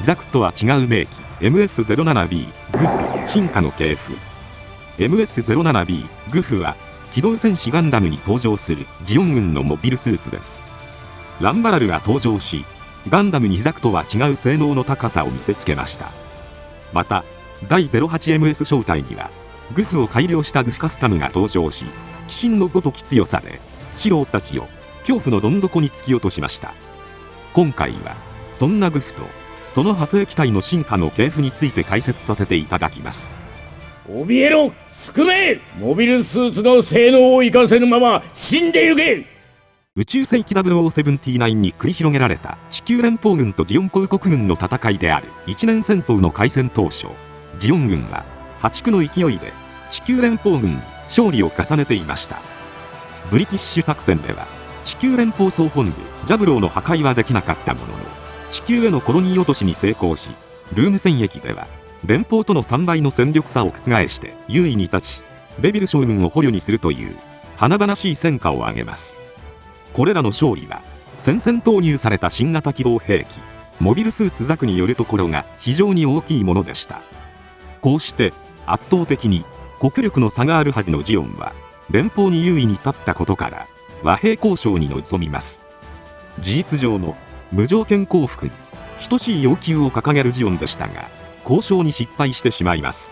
ザクとは違う名機 MS-07B グフ進化の系譜。 MS-07B グフは機動戦士ガンダムに登場するジオン軍のモビルスーツです。ランバラルが登場し、ガンダムにザクとは違う性能の高さを見せつけました。また第 08MS 小隊にはグフを改良したグフカスタムが登場し、鬼神のごとき強さで素人たちを恐怖のどん底に突き落としました。今回はそんなグフとその派生機体の進化の系譜について解説させていただきます。怯えろ、救え、モビルスーツの性能を生かせぬまま死んでゆけ。宇宙世紀0079に繰り広げられた地球連邦軍とジオン公国軍の戦いである一年戦争の開戦当初、ジオン軍は破竹の勢いで地球連邦軍に勝利を重ねていました。ブリティッシュ作戦では地球連邦総本部ジャブローの破壊はできなかったものの、地球へのコロニー落としに成功し、ルーム戦役では連邦との3倍の戦力差を覆して優位に立ち、ベビル将軍を捕虜にするという華々しい戦果を挙げます。これらの勝利は戦線投入された新型機動兵器モビルスーツザクによるところが非常に大きいものでした。こうして圧倒的に国力の差があるはずのジオンは連邦に優位に立ったことから和平交渉に臨みます。事実上の無条件降伏に等しい要求を掲げるジオンでしたが、交渉に失敗してしまいます。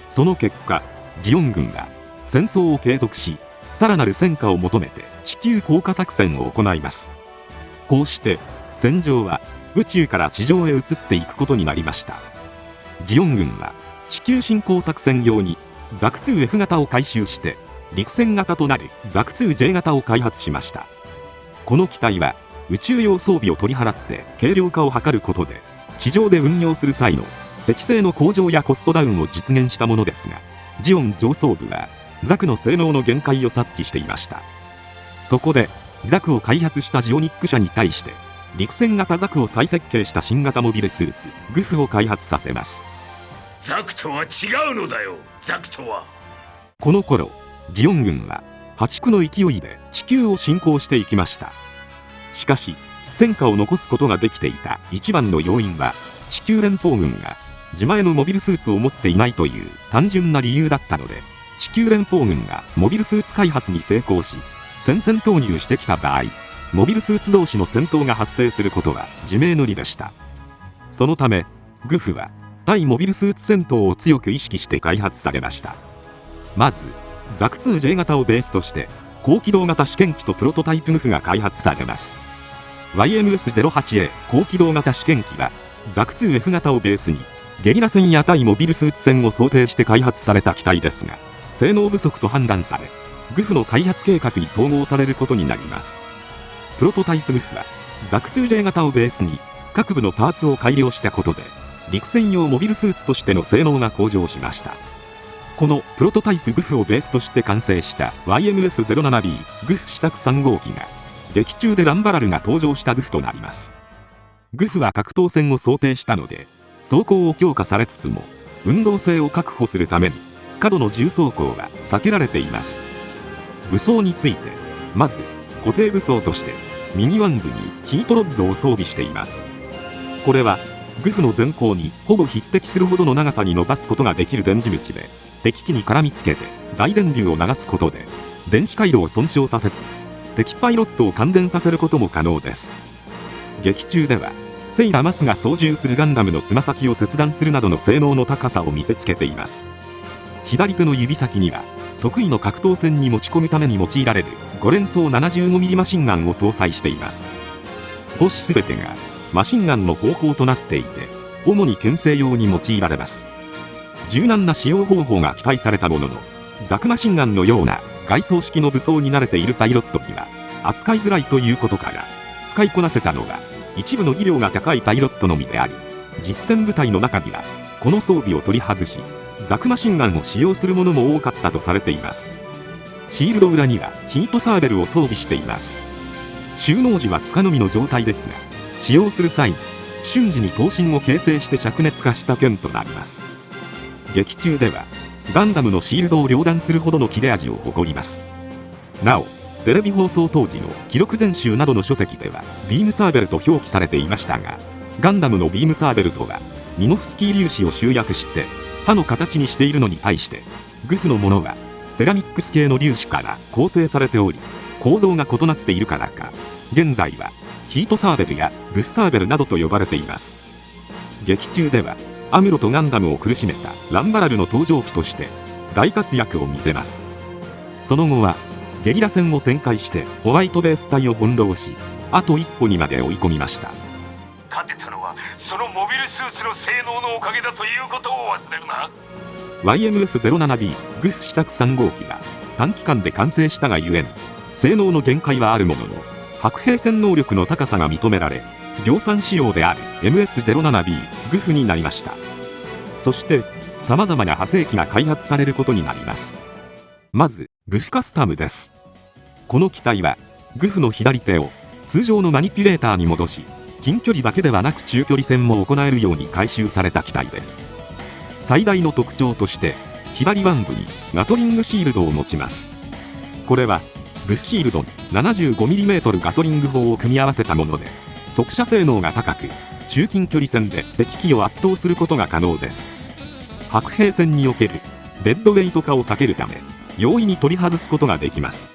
その結果、ジオン軍が戦争を継続し、さらなる戦果を求めて地球降下作戦を行います。こうして戦場は宇宙から地上へ移っていくことになりました。ジオン軍は地球侵攻作戦用にザク 2F 型を改修して陸戦型となるザク 2J 型を開発しました。この機体は宇宙用装備を取り払って軽量化を図ることで地上で運用する際の適正の向上やコストダウンを実現したものですが、ジオン上層部はザクの性能の限界を察知していました。そこでザクを開発したジオニック社に対して陸戦型ザクを再設計した新型モビルスーツグフを開発させます。ザクとは違うのだよ、ザクとは。この頃ジオン軍は破竹の勢いで地球を侵攻していきました。しかし戦果を残すことができていた一番の要因は、地球連邦軍が自前のモビルスーツを持っていないという単純な理由だったので、地球連邦軍がモビルスーツ開発に成功し戦線投入してきた場合、モビルスーツ同士の戦闘が発生することは自明の理でした。そのためグフは対モビルスーツ戦闘を強く意識して開発されました。まずザク 2J 型をベースとして高機動型試験機とプロトタイプグフが開発されます。 YMS-08A 高機動型試験機はザク 2F 型をベースにゲリラ戦や対モビルスーツ戦を想定して開発された機体ですが、性能不足と判断されグフの開発計画に統合されることになります。プロトタイプグフはザク 2J 型をベースに各部のパーツを改良したことで陸戦用モビルスーツとしての性能が向上しました。このプロトタイプグフをベースとして完成した YMS-07B グフ試作3号機が劇中でランバラルが登場したグフとなります。グフは格闘戦を想定したので装甲を強化されつつも運動性を確保するために過度の重装甲は避けられています。武装についてまず固定武装として右腕部にヒートロッドを装備しています。これはグフの前方にほぼ匹敵するほどの長さに伸ばすことができる電磁口で、敵機に絡みつけて大電流を流すことで電子回路を損傷させつつ敵パイロットを感電させることも可能です。劇中ではセイラ・マスが操縦するガンダムのつま先を切断するなどの性能の高さを見せつけています。左手の指先には得意の格闘戦に持ち込むために用いられる5連装 75mm マシンガンを搭載しています。母子全てがマシンガンの方法となっていて、主に牽制用に用いられます。柔軟な使用方法が期待されたものの、ザクマシンガンのような外装式の武装に慣れているパイロットには扱いづらいということから使いこなせたのが一部の技量が高いパイロットのみであり、実戦部隊の中にはこの装備を取り外しザクマシンガンを使用するものも多かったとされています。シールド裏にはヒートサーベルを装備しています。収納時はつかのみの状態ですが、使用する際に瞬時に刀身を形成して灼熱化した剣となります。劇中ではガンダムのシールドを両断するほどの切れ味を誇ります。なおテレビ放送当時の記録全集などの書籍ではビームサーベルと表記されていましたが、ガンダムのビームサーベルトはミノフスキー粒子を集約して刃の形にしているのに対して、グフのものはセラミックス系の粒子から構成されており、構造が異なっているからか、現在はヒートサーベルやグフサーベルなどと呼ばれています。劇中ではアムロとガンダムを苦しめたランバラルの登場機として大活躍を見せます。その後はゲリラ戦を展開してホワイトベース隊を翻弄し、あと一歩にまで追い込みました。勝てたのはそのモビルスーツの性能のおかげだということを忘れるな。 YMS-07B グフ試作3号機は短期間で完成したがゆえに性能の限界はあるものの、白兵戦能力の高さが認められ、量産仕様である MS-07B グフになりました。そして様々な派生機が開発されることになります。まずグフカスタムです。この機体はグフの左手を通常のマニピュレーターに戻し、近距離だけではなく中距離戦も行えるように改修された機体です。最大の特徴として左腕部にガトリングシールドを持ちます。これはグフシールドに 75mm ガトリング砲を組み合わせたもので、速射性能が高く、中近距離戦で敵機を圧倒することが可能です。白兵戦におけるデッドウェイト化を避けるため、容易に取り外すことができます。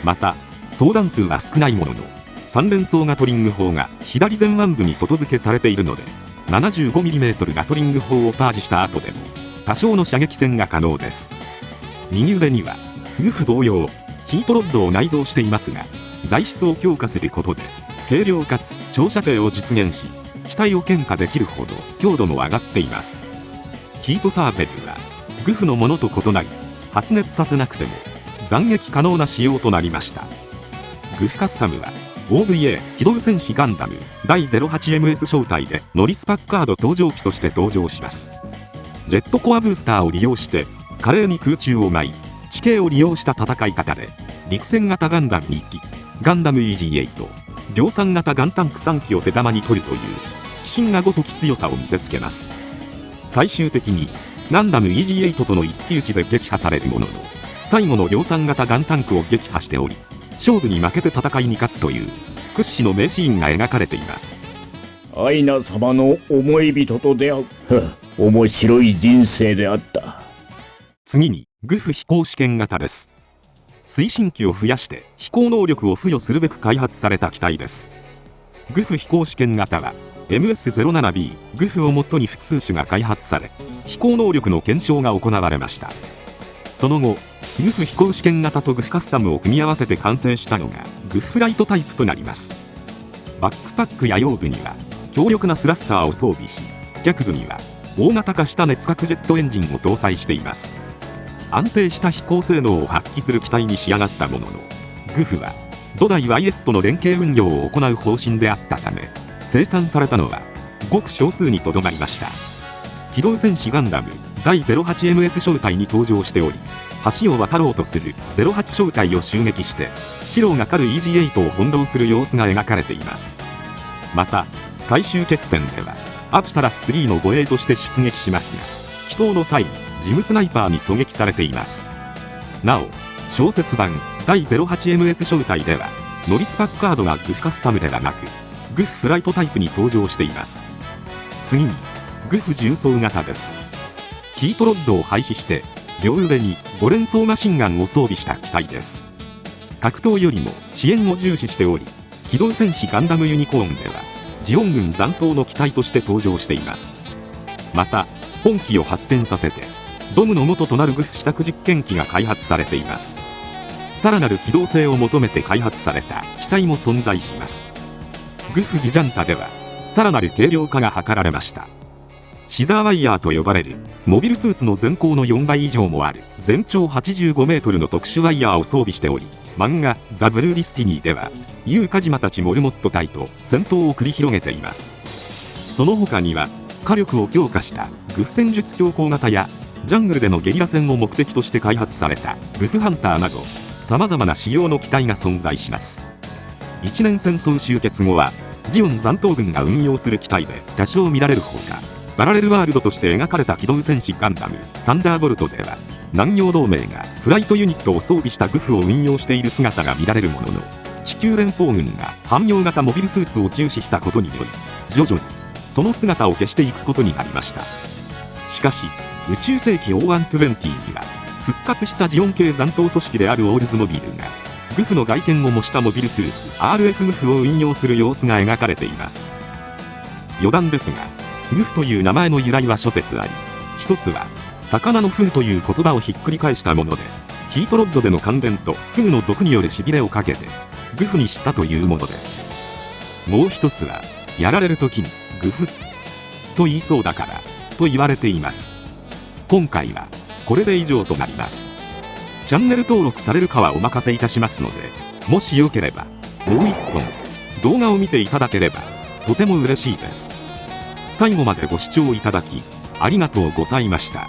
また装弾数は少ないものの、3連装ガトリング砲が左前腕部に外付けされているので、75mm ガトリング砲をパージした後でも多少の射撃戦が可能です。右腕にはグフ同様ヒートロッドを内蔵していますが、材質を強化することで軽量かつ長射程を実現し、機体を牽化できるほど強度も上がっています。ヒートサーベルはグフのものと異なり、発熱させなくても斬撃可能な仕様となりました。グフカスタムは OVA 機動戦士ガンダム第 08MS 招待でノリス・パッカード登場機として登場します。ジェットコアブースターを利用して華麗に空中を舞い、地形を利用した戦い方で陸戦型ガンダム2機、ガンダム EG8、量産型ガンタンク3機を手玉に取るという鬼神が如き強さを見せつけます。最終的にガンダム EG8 との一騎打ちで撃破されるものの、最後の量産型ガンタンクを撃破しており、勝負に負けて戦いに勝つという屈指の名シーンが描かれています。アイナ様の思い人と出会う。面白い人生であった。次にグフ飛行試験型です。推進機を増やして飛行能力を付与するべく開発された機体です。グフ飛行試験型は MS-07B グフをもとに複数種が開発され、飛行能力の検証が行われました。その後グフ飛行試験型とグフカスタムを組み合わせて完成したのがグフフライトタイプとなります。バックパックや腰部には強力なスラスターを装備し、脚部には大型化した熱核ジェットエンジンを搭載しています。安定した飛行性能を発揮する機体に仕上がったものの、グフは土台 YS との連携運用を行う方針であったため、生産されたのはごく少数にとどまりました。機動戦士ガンダム第 08MS 招待に登場しており、橋を渡ろうとする08招待を襲撃して白が狩る EG8 を翻弄する様子が描かれています。また最終決戦ではアプサラス3の護衛として出撃しますが、帰投の際にジムスナイパーに狙撃されています。なお小説版第 08MS 招待ではノリス・パッカードがグフカスタムではなくグフフライトタイプに登場しています。次にグフ重装型です。ヒートロッドを廃止して両腕に5連装マシンガンを装備した機体です。格闘よりも支援を重視しており、機動戦士ガンダムユニコーンではジオン軍残党の機体として登場しています。また本機を発展させてドムの元となるグフ試作実験機が開発されています。さらなる機動性を求めて開発された機体も存在します。グフビジャンタではさらなる軽量化が図られました。シザーワイヤーと呼ばれるモビルスーツの全高の4倍以上もある全長85メートルの特殊ワイヤーを装備しており、漫画ザ・ブルーリスティニーではユウカジマたちモルモット隊と戦闘を繰り広げています。その他には火力を強化したグフ戦術強行型やジャングルでのゲリラ戦を目的として開発されたグフハンターなど様々な仕様の機体が存在します。一年戦争終結後はジオン残党軍が運用する機体で多少見られるほか、パラレルワールドとして描かれた機動戦士ガンダムサンダーボルトでは南洋同盟がフライトユニットを装備したグフを運用している姿が見られるものの、地球連邦軍が汎用型モビルスーツを重視したことにより徐々にその姿を消していくことになりました。しかし宇宙世紀 O120 には復活したジオン系残党組織であるオールズモビルがグフの外見を模したモビルスーツ RF グフを運用する様子が描かれています。余談ですが、グフという名前の由来は諸説あり、一つは魚の糞という言葉をひっくり返したもので、ヒートロッドでの感電とフグの毒によるしびれをかけてグフにしたというものです。もう一つはやられる時にグフと言いそうだからと言われています。今回はこれで以上となります。チャンネル登録されるかはお任せいたしますので、もしよければもう一本動画を見ていただければとても嬉しいです。最後までご視聴いただきありがとうございました。